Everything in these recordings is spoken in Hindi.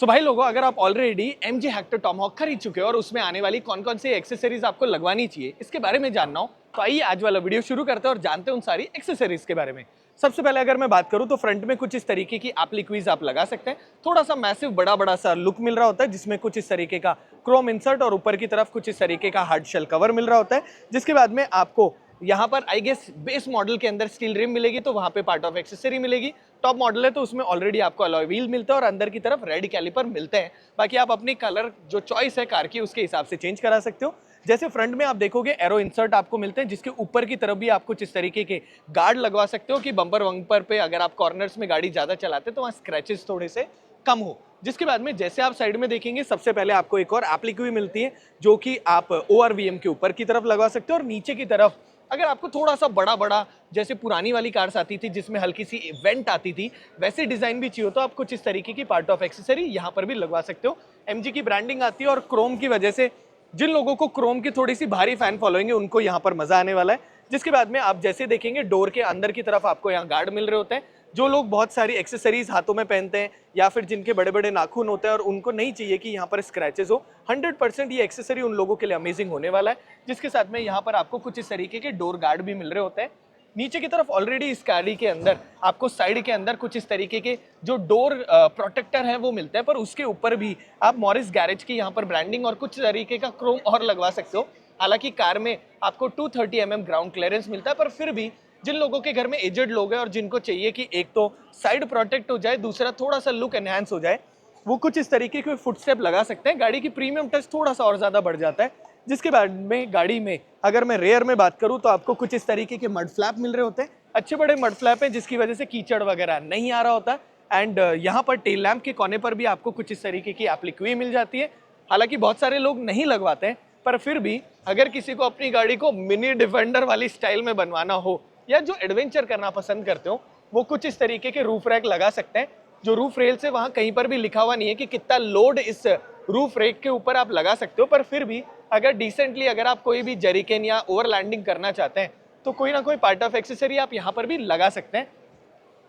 तो भाई लोगों, अगर आप ऑलरेडी MG हेक्टर टॉमहॉक खरीद चुके हो और उसमें आने वाली कौन कौन सी एक्सेसरीज आपको लगवानी चाहिए इसके बारे में जानना हो तो आइए आज वाला वीडियो शुरू करते हैं और जानते हैं उन सारी एक्सेसरीज के बारे में। सबसे पहले अगर मैं बात करूं तो फ्रंट में कुछ इस तरीके की एप्लिक्वीज आप लगा सकते हैं। थोड़ा सा मैसिव बड़ा सा लुक मिल रहा होता है जिसमें कुछ इस तरीके का क्रोम इंसर्ट और ऊपर की तरफ कुछ इस तरीके का हार्ड शेल कवर मिल रहा होता है। जिसके बाद में आपको यहाँ पर आई गेस बेस मॉडल के अंदर स्टील रिम मिलेगी, तो वहां पे पार्ट ऑफ एक्सेसरी मिलेगी। टॉप मॉडल है तो उसमें ऑलरेडी आपको अलॉय व्हील मिलता है और अंदर की तरफ रेड कैलिपर मिलते हैं। बाकी आप अपनी कलर जो चॉइस है कार की उसके हिसाब से चेंज करा सकते हो। जैसे फ्रंट में आप देखोगे एरो इंसर्ट आपको मिलते हैं जिसके ऊपर की तरफ भी आप कुछ इस तरीके के गार्ड लगवा सकते हो कि बम्पर वंपर पे अगर आप कॉर्नर्स में गाड़ी ज्यादा चलाते तो वहाँ स्क्रैचेस थोड़े से कम हो। जिसके बाद में जैसे आप साइड में देखेंगे सबसे पहले आपको एक और एप्लिक भी मिलती है जो कि आप ORVM के ऊपर की तरफ लगवा सकते हो। और नीचे की तरफ अगर आपको थोड़ा सा बड़ा जैसे पुरानी वाली कार्स आती थी जिसमें हल्की सी इवेंट आती थी वैसे डिजाइन भी चाहिए तो आप कुछ इस तरीके की पार्ट ऑफ एक्सेसरी यहाँ पर भी लगवा सकते हो। MG की ब्रांडिंग आती है और क्रोम की वजह से जिन लोगों को क्रोम की थोड़ी सी भारी फैन फॉलोइंग है उनको यहाँ पर मजा आने वाला है। जिसके बाद में आप जैसे देखेंगे डोर के अंदर की तरफ आपको यहाँ गार्ड मिल रहे होते हैं। जो लोग बहुत सारी एक्सेसरीज हाथों में पहनते हैं या फिर जिनके बड़े बड़े नाखून होते हैं और उनको नहीं चाहिए कि यहाँ पर स्क्रैचेस हो, 100% ये एक्सेसरी उन लोगों के लिए अमेजिंग होने वाला है। जिसके साथ में यहाँ पर आपको कुछ इस तरीके के डोर गार्ड भी मिल रहे होते हैं। नीचे की तरफ ऑलरेडी इस गाड़ी के अंदर आपको साइड के अंदर कुछ इस तरीके के जो डोर प्रोटेक्टर है वो मिलते हैं, पर उसके ऊपर भी आप मॉरिस गैरेज की यहाँ पर ब्रांडिंग और कुछ तरीके का क्रोम और लगवा सकते हो। हालांकि कार में आपको 230 mm ग्राउंड क्लियरेंस मिलता है, पर फिर भी जिन लोगों के घर में एजेड लोग हैं और जिनको चाहिए कि एक तो साइड प्रोटेक्ट हो जाए, दूसरा थोड़ा सा लुक एनहांस हो जाए, वो कुछ इस तरीके के फुटस्टेप लगा सकते हैं। गाड़ी की प्रीमियम टच थोड़ा सा और ज्यादा बढ़ जाता है। जिसके बाद में गाड़ी में अगर मैं रेयर में बात करूं तो आपको कुछ इस तरीके के मड फ्लैप मिल रहे होते हैं। अच्छे बड़े मड फ्लैप हैं जिसकी वजह से कीचड़ वगैरह नहीं आ रहा होता। एंड यहाँ पर टेल लैम्प के कोने पर भी आपको कुछ इस तरीके की एप्लिक्वी मिल जाती है। हालांकि बहुत सारे लोग नहीं लगवाते हैं, पर फिर भी अगर किसी को अपनी गाड़ी को मिनी डिफेंडर वाली स्टाइल में बनवाना हो या जो एडवेंचर करना पसंद करते हो वो कुछ इस तरीके के रूफ रैक लगा सकते हैं। जो रूफ रेल से वहां कहीं पर भी लिखा हुआ नहीं है कि कितना लोड इस रूफ रैक के ऊपर आप लगा सकते हो, पर फिर भी अगर डिसेंटली अगर आप कोई भी जरिकेन या ओवरलैंडिंग करना चाहते हैं तो कोई ना कोई पार्ट ऑफ एक्सेसरी आप यहाँ पर भी लगा सकते हैं।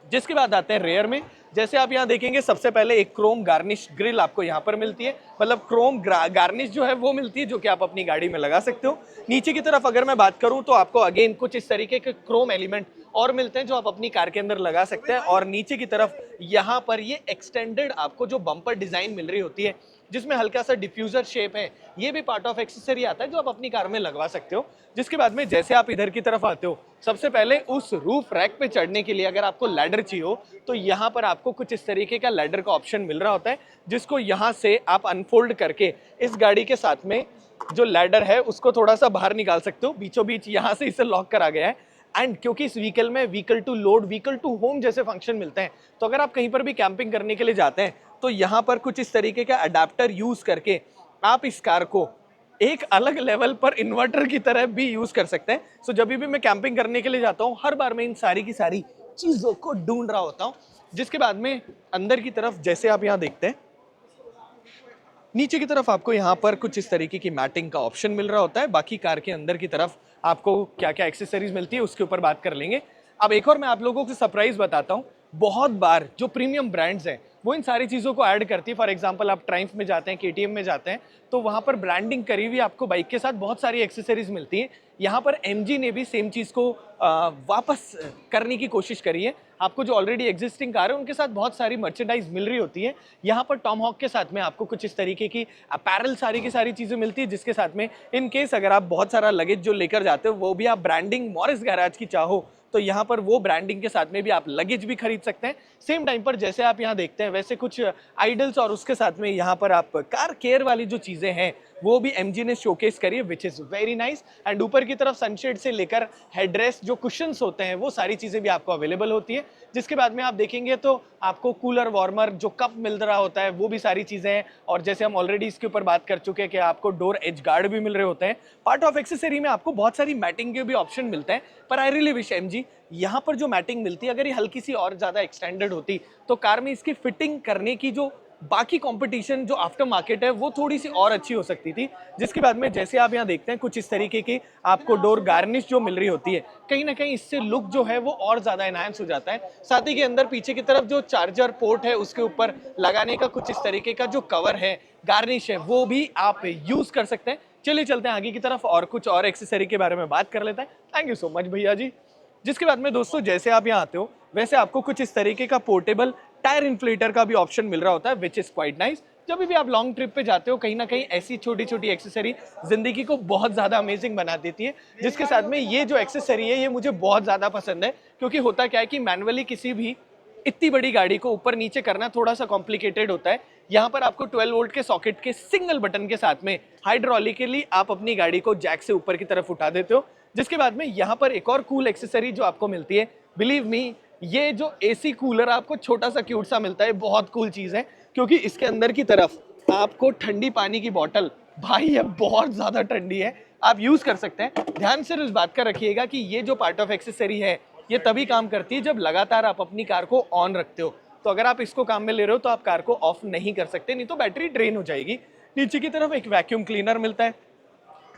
जिसके बाद आते हैं रेयर में। जैसे आप यहाँ देखेंगे सबसे पहले एक क्रोम गार्निश ग्रिल आपको यहाँ पर मिलती है, मतलब क्रोम गार्निश जो है वो मिलती है जो कि आप अपनी गाड़ी में लगा सकते हो। नीचे की तरफ अगर मैं बात करूँ तो आपको अगेन कुछ इस तरीके के क्रोम एलिमेंट और मिलते हैं जो आप अपनी कार के अंदर लगा सकते हैं। और नीचे की तरफ यहाँ पर ये एक्सटेंडेड आपको जो बम्पर डिजाइन मिल रही होती है जिसमें हल्का सा डिफ्यूजर शेप है, ये भी पार्ट ऑफ एक्सेसरी आता है जो आप अपनी कार में लगवा सकते हो। जिसके बाद में जैसे आप इधर की तरफ आते हो सबसे पहले उस रूफ रैक पे चढ़ने के लिए अगर आपको लैडर चाहिए हो तो यहाँ पर आपको कुछ इस तरीके का लैडर का ऑप्शन मिल रहा होता है जिसको यहाँ से आप अनफोल्ड करके इस गाड़ी के साथ में जो लैडर है उसको थोड़ा सा बाहर निकाल सकते हो। बीचों बीच यहाँ से इसे लॉक करा गया है। एंड क्योंकि इस व्हीकल में vehicle to load vehicle to home जैसे फंक्शन मिलते हैं तो अगर आप कहीं पर भी कैंपिंग करने के लिए जाते हैं तो यहाँ पर कुछ इस तरीके का अडेप्टर यूज करके आप इस कार को एक अलग लेवल पर इन्वर्टर की तरह भी यूज कर सकते हैं। सो जब भी मैं कैंपिंग करने के लिए जाता हूँ हर बार मैं इन सारी की सारी चीजों को ढूंढ रहा होता हूँ। जिसके बाद में अंदर की तरफ जैसे आप यहाँ देखते हैं नीचे की तरफ आपको यहाँ पर कुछ इस तरीके की मैटिंग का ऑप्शन मिल रहा होता है। बाकी कार के अंदर की तरफ आपको क्या क्या एक्सेसरीज मिलती है उसके ऊपर बात कर लेंगे। अब एक और मैं आप लोगों को सरप्राइज बताता हूँ। बहुत बार जो प्रीमियम ब्रांड्स हैं वो इन सारी चीज़ों को ऐड करती है। फॉर एग्जांपल आप ट्राइम्फ में जाते हैं, KTM में जाते हैं तो वहाँ पर ब्रांडिंग करी हुई आपको बाइक के साथ बहुत सारी एक्सेसरीज मिलती हैं। यहाँ पर MG ने भी सेम चीज़ को वापस करने की कोशिश करी है। आपको जो ऑलरेडी एग्जिस्टिंग कार है उनके साथ बहुत सारी मर्चेंडाइज मिल रही होती है। यहाँ पर टॉमहॉक के साथ में आपको कुछ इस तरीके की अपैरल सारी की सारी चीज़ें मिलती है जिसके साथ में इन केस अगर आप बहुत सारा लगेज जो लेकर जाते हो वो भी आप ब्रांडिंग मॉरिस गैराज की चाहो तो यहाँ पर वो ब्रांडिंग के साथ में भी आप लगेज भी खरीद सकते हैं। सेम टाइम पर जैसे आप यहाँ देखते हैं वैसे कुछ आइडल्स और उसके साथ में यहाँ पर आप कार केयर वाली जो चीज़ें हैं वो भी MG ने शोकेस करी है which is very nice. And ऊपर की तरफ सनशेड से लेकर हेडरेस्ट जो कुशन्स होते हैं वो सारी चीज़ें भी आपको अवेलेबल होती है। जिसके बाद में आप देखेंगे तो आपको कूलर वार्मर जो कप मिल रहा होता है वो भी सारी चीज़ें हैं। और जैसे हम ऑलरेडी इसके ऊपर बात कर चुके हैं कि आपको डोर एज गार्ड भी मिल रहे होते हैं। पार्ट ऑफ एक्सेसरी में आपको बहुत सारी मैटिंग के भी ऑप्शन मिलते हैं, पर आई रियली विश MG यहाँ पर जो मैटिंग मिलती है अगर ये हल्की सी और ज़्यादा एक्सटेंडेड होती तो कार में इसकी फिटिंग करने की जो बाकी कंपटीशन जो आफ्टर मार्केट है वो थोड़ी सी और अच्छी हो सकती थी। जिसके बाद में जैसे आप यहाँ देखते हैं कुछ इस तरीके की आपको डोर गार्निश जो मिल रही होती है, कहीं ना कहीं इससे लुक जो है वो और ज्यादा एनहांस हो जाता है। साथ ही के अंदर पीछे की तरफ जो चार्जर पोर्ट है उसके ऊपर लगाने का कुछ इस तरीके का जो कवर है, गार्निश है, वो भी आप यूज कर सकते हैं। चलिए चलते हैं आगे की तरफ और कुछ और एक्सेसरी के बारे में बात कर लेते हैं। थैंक यू सो मच भैया जी। जिसके बाद में दोस्तों जैसे आप यहाँ आते हो वैसे आपको कुछ इस तरीके का पोर्टेबल टायर इन्फ्लेटर का भी ऑप्शन मिल रहा होता है, विच इज क्वाइट नाइस। जब भी आप लॉन्ग ट्रिप पे जाते हो कहीं ना कहीं ऐसी छोटी छोटी एक्सेसरी जिंदगी को बहुत ज्यादा अमेजिंग बना देती है। जिसके साथ में ये जो एक्सेसरी है ये मुझे बहुत ज्यादा पसंद है, क्योंकि होता क्या है कि मैनुअली किसी भी इतनी बड़ी गाड़ी को ऊपर नीचे करना थोड़ा सा कॉम्प्लिकेटेड होता है। यहाँ पर आपको 12 वोल्ट के सॉकेट के सिंगल बटन के साथ में हाइड्रोलिकली आप अपनी गाड़ी को जैक से ऊपर की तरफ उठा देते हो। जिसके बाद में यहाँ पर एक और कूल एक्सेसरी जो आपको मिलती है, बिलीव मी, ये जो एसी कूलर आपको छोटा सा क्यूट सा मिलता है, बहुत कूल चीज है। क्योंकि इसके अंदर की तरफ आपको ठंडी पानी की बोतल, भाई ये बहुत ज्यादा ठंडी है, आप यूज कर सकते हैं। ध्यान से इस बात का रखिएगा कि ये जो पार्ट ऑफ एक्सेसरी है ये तभी काम करती है जब लगातार आप अपनी कार को ऑन रखते हो। तो अगर आप इसको काम में ले रहे हो तो आप कार को ऑफ नहीं कर सकते, नहीं तो बैटरी ड्रेन हो जाएगी। नीचे की तरफ एक वैक्यूम क्लीनर मिलता है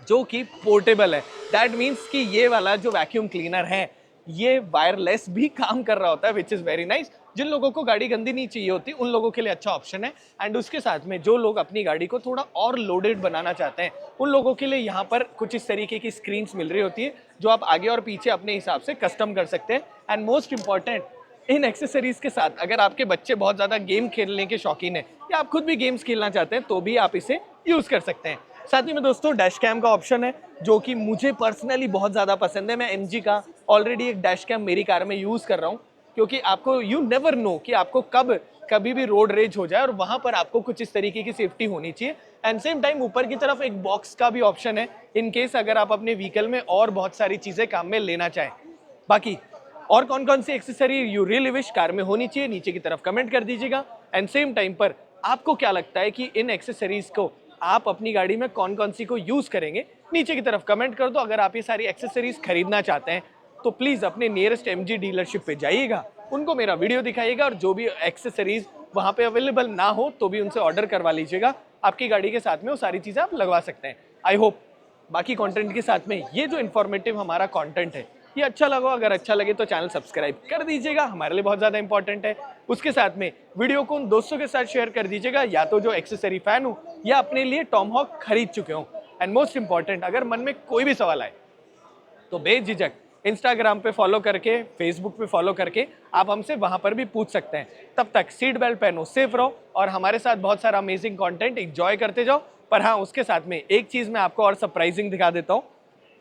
जो कि पोर्टेबल है। दैट मीन्स कि ये वाला जो वैक्यूम क्लीनर है ये वायरलेस भी काम कर रहा होता है, विच इज़ वेरी नाइस। जिन लोगों को गाड़ी गंदी नहीं चाहिए होती उन लोगों के लिए अच्छा ऑप्शन है। एंड उसके साथ में जो लोग अपनी गाड़ी को थोड़ा और लोडेड बनाना चाहते हैं उन लोगों के लिए यहाँ पर कुछ इस तरीके की स्क्रीन्स मिल रही होती है जो आप आगे और पीछे अपने हिसाब से कस्टम कर सकते हैं। And most important, in accessories के साथ अगर आपके बच्चे बहुत ज़्यादा गेम खेलने के शौकीन है या आप खुद भी गेम्स खेलना चाहते हैं तो भी आप इसे यूज़ कर सकते हैं। साथ ही में दोस्तों डैश कैम का ऑप्शन है जो कि मुझे पर्सनली बहुत ज़्यादा पसंद है। मैं एमजी का ऑलरेडी एक डैश कैम मेरी कार में यूज़ कर रहा हूँ, क्योंकि आपको यू नेवर नो कि आपको कब कभी भी रोड रेज हो जाए और वहाँ पर आपको कुछ इस तरीके की सेफ्टी होनी चाहिए। एंड सेम टाइम ऊपर की तरफ एक बॉक्स का भी ऑप्शन है इन केस अगर आप अपने व्हीकल में और बहुत सारी चीज़ें काम में लेना चाहें। बाकी और कौन कौन सी accessory you really wish car में होनी चाहिए नीचे की तरफ कमेंट कर दीजिएगा। एंड सेम टाइम पर आपको क्या लगता है कि इन एक्सेसरीज को आप अपनी गाड़ी में कौन कौन सी को यूज करेंगे, नीचे की तरफ कमेंट कर दो। अगर आप ये सारी एक्सेसरीज खरीदना चाहते हैं तो प्लीज अपने नियरेस्ट एमजी डीलरशिप पे जाइएगा, उनको मेरा वीडियो दिखाइएगा और जो भी एक्सेसरीज वहां पे अवेलेबल ना हो तो भी उनसे ऑर्डर करवा लीजिएगा। आपकी गाड़ी के साथ में वो सारी चीजें आप लगवा सकते हैं। आई होप बाकी कंटेंट के साथ में ये जो इन्फॉर्मेटिव हमारा कंटेंट है ये अच्छा लगा। अगर अच्छा लगे तो चैनल सब्सक्राइब कर दीजिएगा, हमारे लिए बहुत ज़्यादा इंपॉर्टेंट है। उसके साथ में वीडियो को उन दोस्तों के साथ शेयर कर दीजिएगा या तो जो एक्सेसरी फैन हो या अपने लिए टॉमहॉक खरीद चुके हो। एंड मोस्ट इंपॉर्टेंट, अगर मन में कोई भी सवाल आए तो बेझिझक इंस्टाग्राम पे फॉलो करके, फेसबुक पे फॉलो करके आप हमसे वहां पर भी पूछ सकते हैं। तब तक सीट बेल्ट पहनो, सेफ रहो और हमारे साथ बहुत सारा अमेजिंग कंटेंट एंजॉय करते जाओ। पर हाँ, उसके साथ में एक चीज़ मैं आपको और सरप्राइजिंग दिखा देता हूँ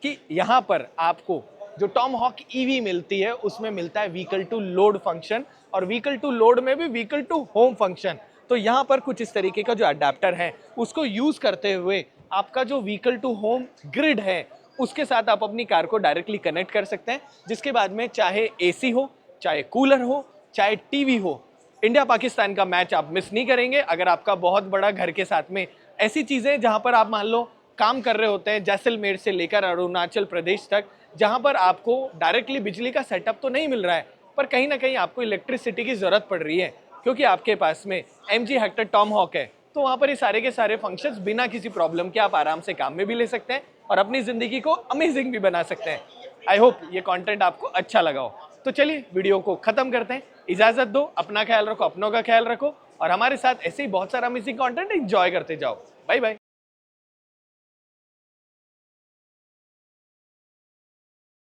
कि यहाँ पर आपको जो टॉमहॉक ईवी मिलती है उसमें मिलता है व्हीकल टू लोड फंक्शन, और व्हीकल टू लोड में भी व्हीकल टू होम फंक्शन। तो यहाँ पर कुछ इस तरीके का जो अडेप्टर है उसको यूज करते हुए आपका जो व्हीकल टू होम ग्रिड है उसके साथ आप अपनी कार को डायरेक्टली कनेक्ट कर सकते हैं। जिसके बाद में चाहे एसी हो, चाहे कूलर हो, चाहे टीवी हो, इंडिया पाकिस्तान का मैच आप मिस नहीं करेंगे। अगर आपका बहुत बड़ा घर के साथ में ऐसी चीजें जहां पर आप मान लो काम कर रहे होते हैं, जैसलमेर से लेकर अरुणाचल प्रदेश तक, जहां पर आपको डायरेक्टली बिजली का सेटअप तो नहीं मिल रहा है पर कहीं ना कहीं आपको इलेक्ट्रिसिटी की जरूरत पड़ रही है क्योंकि आपके पास में MG हेक्टर टॉमहॉक है, तो वहां पर ये सारे के सारे फंक्शंस बिना किसी प्रॉब्लम के आप आराम से काम में भी ले सकते हैं और अपनी जिंदगी को अमेजिंग भी बना सकते हैं। आई होप ये कंटेंट आपको अच्छा लगा हो। तो चलिए वीडियो को खत्म करते हैं, इजाजत दो, अपना ख्याल रखो, अपनों का ख्याल रखो और हमारे साथ ऐसे ही बहुत सारा अमेजिंग कंटेंट एंजॉय करते जाओ। Bye bye.